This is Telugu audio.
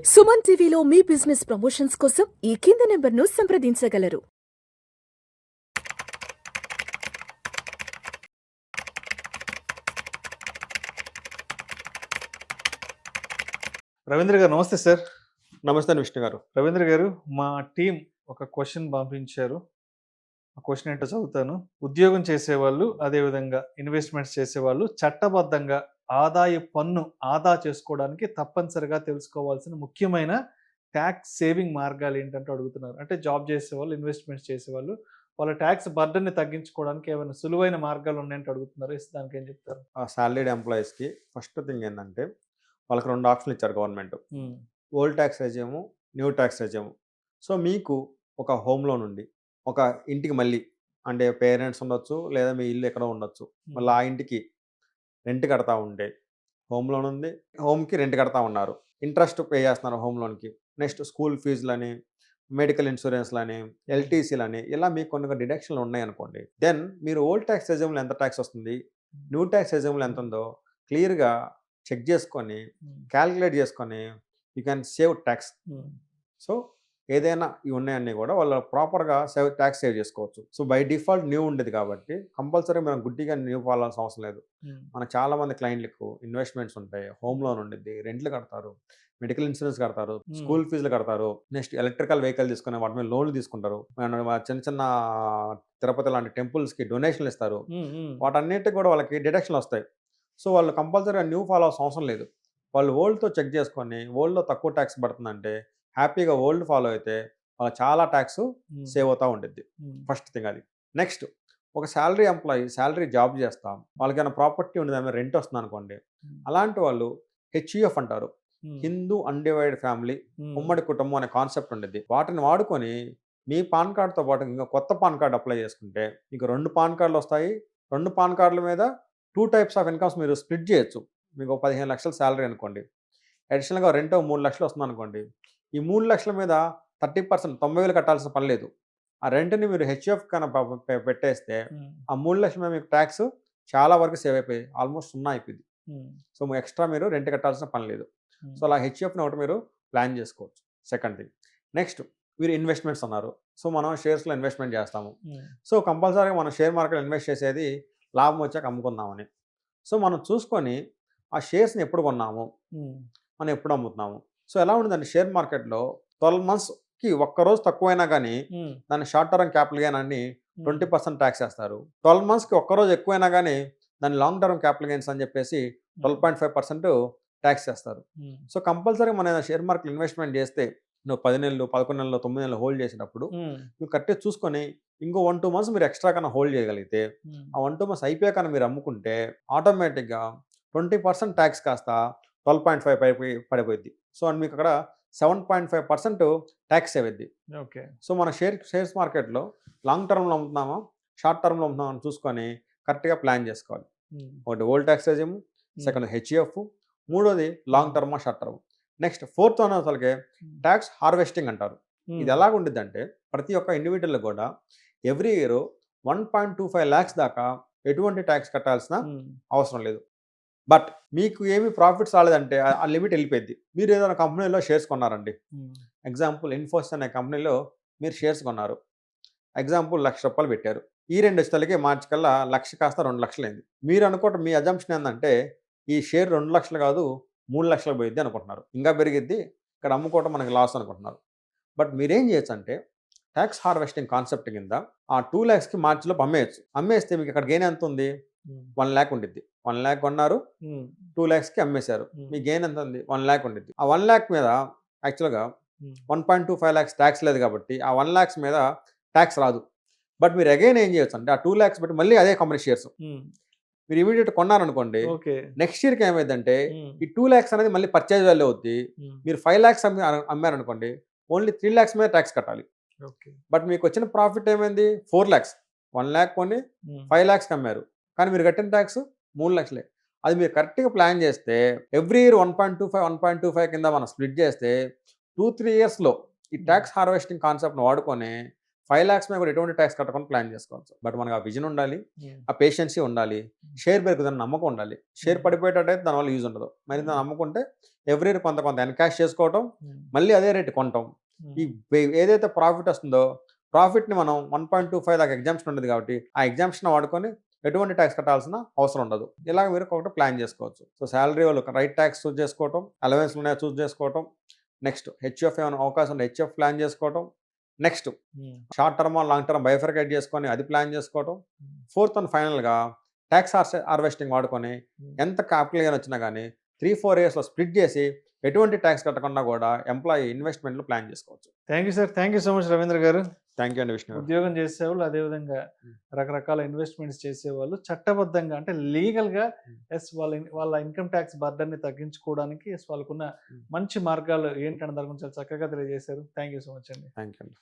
సుమన్ టీవీలో మీ బిజినెస్ ప్రమోషన్స్ కోసం ఈ కింది నెంబర్ను సంప్రదించగలరు. రవీంద్ర గారు నమస్తే సార్. నమస్తే అండి విష్ణు గారు. రవీంద్ర గారు, మా టీం ఒక క్వశ్చన్ పంపించారు. ఆ క్వశ్చన్ ఏంటో చదువుతాను. ఉద్యోగం చేసేవాళ్ళు, అదేవిధంగా ఇన్వెస్ట్మెంట్స్ చేసేవాళ్ళు చట్టబద్ధంగా ఆదాయ పన్ను ఆదా చేసుకోవడానికి తప్పనిసరిగా తెలుసుకోవాల్సిన ముఖ్యమైన ట్యాక్స్ సేవింగ్ మార్గాలు ఏంటంటూ అడుగుతున్నారు. అంటే జాబ్ చేసేవాళ్ళు, ఇన్వెస్ట్మెంట్స్ చేసేవాళ్ళు వాళ్ళ ట్యాక్స్ బర్డన్ని తగ్గించుకోవడానికి ఏమైనా సులువైన మార్గాలు ఉన్నాయంటే అడుగుతున్నారు. దానికి ఏం చెప్తారు? ఆ సాలరీడ్ ఎంప్లాయీస్కి ఫస్ట్ థింగ్ ఏంటంటే వాళ్ళకి 2 ఆప్షన్లు ఇచ్చారు government. Old tax resume, new tax resume. So మీకు ఒక హోమ్ లోన్ ఉండి ఒక ఇంటికి మళ్ళీ అంటే పేరెంట్స్ ఉండొచ్చు, లేదా మీ ఇల్లు ఎక్కడో ఉండొచ్చు. మళ్ళీ ఆ ఇంటికి రెంట్ కడతా ఉంటే హోమ్ లోన్ ఉంది, హోమ్కి రెంట్ కడతా ఉన్నారు, ఇంట్రెస్ట్ పే చేస్తున్నారు హోమ్ లోన్కి. నెక్స్ట్ స్కూల్ ఫీజులని, మెడికల్ ఇన్సూరెన్స్లని, ఎల్టీసీలని, ఇలా మీకు కొన్ని డిడక్షన్లు ఉన్నాయనుకోండి. దెన్ మీరు ఓల్డ్ ట్యాక్స్ రెజ్యూమ్లో ఎంత ట్యాక్స్ వస్తుంది, న్యూ ట్యాక్స్ రెజ్యూమ్లో ఎంత ఉందో క్లియర్గా చెక్ చేసుకొని క్యాలిక్యులేట్ చేసుకొని you can save tax. So ఏదైనా ఇవి ఉన్నాయన్నీ కూడా వాళ్ళు ప్రాపర్గా ట్యాక్స్ సేవ్ చేసుకోవచ్చు. సో బై డిఫాల్ట్ న్యూ ఉండేది కాబట్టి కంపల్సరీ మనం గుడ్డిగా న్యూ ఫాలాల్సిన అవసరం లేదు. మనకు చాలామంది క్లయింట్లకు ఇన్వెస్ట్మెంట్స్ ఉంటాయి, హోమ్ లోన్ ఉండిద్ది, రెంట్లు కడతారు, మెడికల్ ఇన్సూరెన్స్ కడతారు, స్కూల్ ఫీజులు కడతారు, నెక్స్ట్ ఎలక్ట్రికల్ వెహికల్ తీసుకుని వాటి మీద లోన్లు తీసుకుంటారు, చిన్న చిన్న తిరుపతి లాంటి టెంపుల్స్కి డొనేషన్లు ఇస్తారు. వాటన్నిటికి కూడా వాళ్ళకి డిడక్షన్లు వస్తాయి. సో వాళ్ళు కంపల్సరీగా న్యూ ఫాలో అవ్వాల్సిన అవసరం లేదు. వాళ్ళు ఓల్డ్తో చెక్ చేసుకొని ఓల్డ్లో తక్కువ ట్యాక్స్ పడుతుందంటే హ్యాపీగా ఓల్డ్ ఫాలో అయితే వాళ్ళకి చాలా ట్యాక్స్ సేవ్ అవుతూ ఉంటుంది. ఫస్ట్ థింగ్ అది. నెక్స్ట్ ఒక శాలరీ ఎంప్లాయీ శాలరీ జాబ్ చేస్తాం, వాళ్ళకి ఏమైనా ప్రాపర్టీ ఉండేది, ఏమైనా రెంట్ వస్తుంది అనుకోండి, అలాంటి వాళ్ళు హెచ్యుఎఫ్ అంటారు, హిందూ అన్డివైడెడ్ ఫ్యామిలీ, ఉమ్మడి కుటుంబం అనే కాన్సెప్ట్ ఉండేది. వాటిని వాడుకొని మీ పాన్ కార్డ్తో పాటు ఇంకా కొత్త పాన్ కార్డు అప్లై చేసుకుంటే మీకు 2 పాన్ కార్డులు వస్తాయి. 2 పాన్ కార్డుల మీద 2 టైప్స్ ఆఫ్ ఇన్కమ్స్ మీరు స్ప్లిట్ చేయొచ్చు. మీకు 15 లక్షల శాలరీ అనుకోండి, అడిషనల్గా రెంట్ 3 లక్షలు వస్తుంది అనుకోండి, ఈ 3 లక్షల మీద 30% 90,000 కట్టాల్సిన పని లేదు. ఆ రెంట్ని మీరు హెచ్ఎఫ్ కన్నా పెట్టేస్తే ఆ 3 లక్షల మీద మీకు ట్యాక్స్ చాలా వరకు సేవ్ అయిపోయి ఆల్మోస్ట్ 0 అయిపోయింది. సో ఎక్స్ట్రా మీరు రెంట్ కట్టాల్సిన పని లేదు. సో అలా హెచ్ఎఫ్ని ఒకటి మీరు ప్లాన్ చేసుకోవచ్చు. Second thing. నెక్స్ట్ మీరు ఇన్వెస్ట్మెంట్స్ అన్నారు. సో మనం షేర్స్లో ఇన్వెస్ట్మెంట్ చేస్తాము. సో కంపల్సరీగా మనం షేర్ మార్కెట్లో ఇన్వెస్ట్ చేసేది లాభం వచ్చాక అమ్ముకుందామని. సో మనం చూసుకొని ఆ షేర్స్ని ఎప్పుడు కొన్నాము, మనం ఎప్పుడు అమ్ముతున్నాము. సో ఎలా ఉంటుందంటే షేర్ మార్కెట్లో 12 మంత్స్కి ఒక్కరోజు తక్కువైనా కానీ దాన్ని షార్ట్ టర్మ్ క్యాపిటల్ గెయిన్ అని 20% ట్యాక్స్ వేస్తారు. 12 మంత్స్కి ఒక్కరోజు ఎక్కువైనా కానీ దాన్ని లాంగ్ టర్మ్ క్యాపిటల్ గెయిన్స్ అని చెప్పేసి 12.5% ట్యాక్స్ చేస్తారు. సో కంపల్సరీ మన షేర్ మార్కెట్ ఇన్వెస్ట్మెంట్ చేస్తే నువ్వు 10 నెలలు, 11 నెలలు, 9 నెలలు హోల్డ్ చేసినప్పుడు నువ్వు కరెక్ట్గా చూసుకొని ఇంకో 1-2 మంత్స్ మీరు ఎక్స్ట్రా కన్నా హోల్డ్ చేయగలిగితే ఆ 1-2 మంత్స్ అయిపోయాక మీరు అమ్ముకుంటే ఆటోమేటిక్గా 20% ట్యాక్స్ కాస్త 12.5 పడిపోయింది. సో అండ్ మీకు అక్కడ 7.5% ట్యాక్స్ అయ్యింది. ఓకే. సో మన షేర్స్ మార్కెట్లో లాంగ్ టర్మ్లో అమ్ముతున్నామా, షార్ట్ టర్మ్లో అమ్ముతున్నామా అని చూసుకొని కరెక్ట్గా ప్లాన్ చేసుకోవాలి. ఒకటి old tax regime, second HUF, మూడోది లాంగ్ టర్మా short term. Next fourth one అసలుకే ట్యాక్స్ హార్వెస్టింగ్ అంటారు. ఇది ఎలాగ ఉండిద్దంటే ప్రతి ఒక్క ఇండివిజువల్ కూడా ఎవ్రీ ఇయర్ 1.25 lakhs దాకా ఎటువంటి ట్యాక్స్ కట్టాల్సిన అవసరం లేదు. బట్ మీకు ఏమి ప్రాఫిట్స్ రాలేదంటే ఆ లిమిట్ వెళ్ళిపోయింది. మీరు ఏదైనా కంపెనీలో షేర్స్ కొన్నారండి, ఎగ్జాంపుల్ ఇన్ఫోసిస్ అనే కంపెనీలో మీరు షేర్స్ కొన్నారు, ఎగ్జాంపుల్ ₹1,00,000 పెట్టారు. ఈ 2 ఇష్టాలకి మార్చి కల్లా 1,00,000 కాస్త 2,00,000 అయింది. మీరు అనుకోవటం మీ అజంప్షన్ ఏంటంటే ఈ షేర్ 2,00,000 కాదు 3,00,000 పోయిద్ది అనుకుంటున్నారు, ఇంకా పెరిగిద్ది, ఇక్కడ అమ్ముకోవటం మనకి లాస్ అనుకుంటున్నారు. బట్ మీరేం చేయొచ్చు అంటే ట్యాక్స్ హార్వెస్టింగ్ కాన్సెప్ట్ కింద ఆ 2 lakhsకి మార్చిలో అమ్మేయచ్చు. అమ్మేస్తే మీకు ఇక్కడ గెయిన్ ఎంత ఉంది, 1 lakh ఉండిద్ది. 1 lakh కొన్నారు, 2 lakhsకి అమ్మేశారు, మీ గెయిన్ ఎంత ఉంది, 1 lakh ఉండిద్ది. ఆ 1 lakh మీద యాక్చువల్గా 1.25 lakhs ట్యాక్స్ లేదు కాబట్టి ఆ 1 lakhs మీద ట్యాక్స్ రాదు. బట్ మీరు అగైన్ ఏం చేయొచ్చు అంటే ఆ 2 lakhs బట్టి మళ్ళీ అదే కంపెనీ షేర్స్ మీరు ఇమీడియట్ కొన్నారనుకోండి, నెక్స్ట్ ఇయర్కి ఏమైందంటే ఈ 2 lakhs అనేది మళ్ళీ పర్చేజ్ వాల్యూ అవుద్ది. మీరు 5 lakhs అమ్మారనుకోండి, ఓన్లీ 3 lakhs మీద ట్యాక్స్ కట్టాలి. బట్ మీకు వచ్చిన ప్రాఫిట్ ఏమైంది, 4 lakhs. 1 lakh కొని 5 lakhsకి అమ్మారు, కానీ మీరు కట్టిన ట్యాక్స్ 3 lakhs. అది మీరు కరెక్ట్గా ప్లాన్ చేస్తే ఎవ్రీ ఇయర్ 1.25 కింద మనం స్ప్లిట్ చేస్తే 2-3 yearsలో ఈ ట్యాక్స్ హార్వెస్టింగ్ కాన్సెప్ట్ని వాడుకొని 5 lakhs మీద కూడా ఎటువంటి ట్యాక్స్ కట్టకుండా ప్లాన్ చేసుకోవచ్చు. బట్ మనకు ఆ విజన్ ఉండాలి, ఆ పేషెన్సీ ఉండాలి, షేర్ పెరుగుతుందని నమ్మకం ఉండాలి. షేర్ పడిపోయేటట్టయితే దానివల్ల యూజ్ ఉండదు. మరి దాన్ని నమ్ముకుంటే ఎవ్రీ ఇయర్ కొంత కొంత ఎన్కాష్ చేసుకోవటం, మళ్ళీ అదే రేటు కొనటం. ఈ ఏదైతే ప్రాఫిట్ వస్తుందో ప్రాఫిట్ని మనం 1.25 దాకా ఎగ్జామ్షన్ ఉండదు కాబట్టి ఆ ఎగ్జామ్షన్ వాడుకొని ఎటువంటి ట్యాక్స్ కట్టాల్సిన అవసరం ఉండదు. ఇలా మీరు ఒకటి ప్లాన్ చేసుకోవచ్చు. సో శాలరీ వాళ్ళు రైట్ ట్యాక్స్ చూస్ చేసుకోవటం, అలవెన్స్ ఉన్నాయో చూస్ చేసుకోవటం, నెక్స్ట్ హెచ్ఎఫ్ ఏమైనా అవకాశం ఉంటే హెచ్ఎఫ్ ప్లాన్ చేసుకోవటం, next short term long term bifurcate చేసుకొని అది ప్లాన్ చేసుకోవటం, ఫోర్త్ అండ్ ఫైనల్గా ట్యాక్స్ హార్వెస్టింగ్ వాడుకొని ఎంత క్యాపిటల్ గెయిన్ వచ్చినా కానీ 3-4 ఇయర్స్లో స్ప్లిట్ చేసి ఎటువంటి ట్యాక్స్ కట్టకుండా కూడా ఎంప్లాయీ ఇన్వెస్ట్మెంట్లు ప్లాన్ చేసుకోవచ్చు. Thank you sir, thank you so much Ravindra గారు. థ్యాంక్ యూ అండి విష్ణు గారు. ఉద్యోగం చేసేవాళ్ళు అదేవిధంగా రకరకాల ఇన్వెస్ట్మెంట్స్ చేసేవాళ్ళు చట్టబద్ధంగా అంటే లీగల్గా ఎస్ వాళ్ళ ఇన్కమ్ ట్యాక్స్ బర్డన్ని తగ్గించుకోవడానికి ఎస్ వాళ్ళకున్న మంచి మార్గాలు ఏంటనే దాని గురించి చాలా చక్కగా తెలియజేశారు. థ్యాంక్ యూ సో మచ్ అండి. థ్యాంక్ యూ అండి.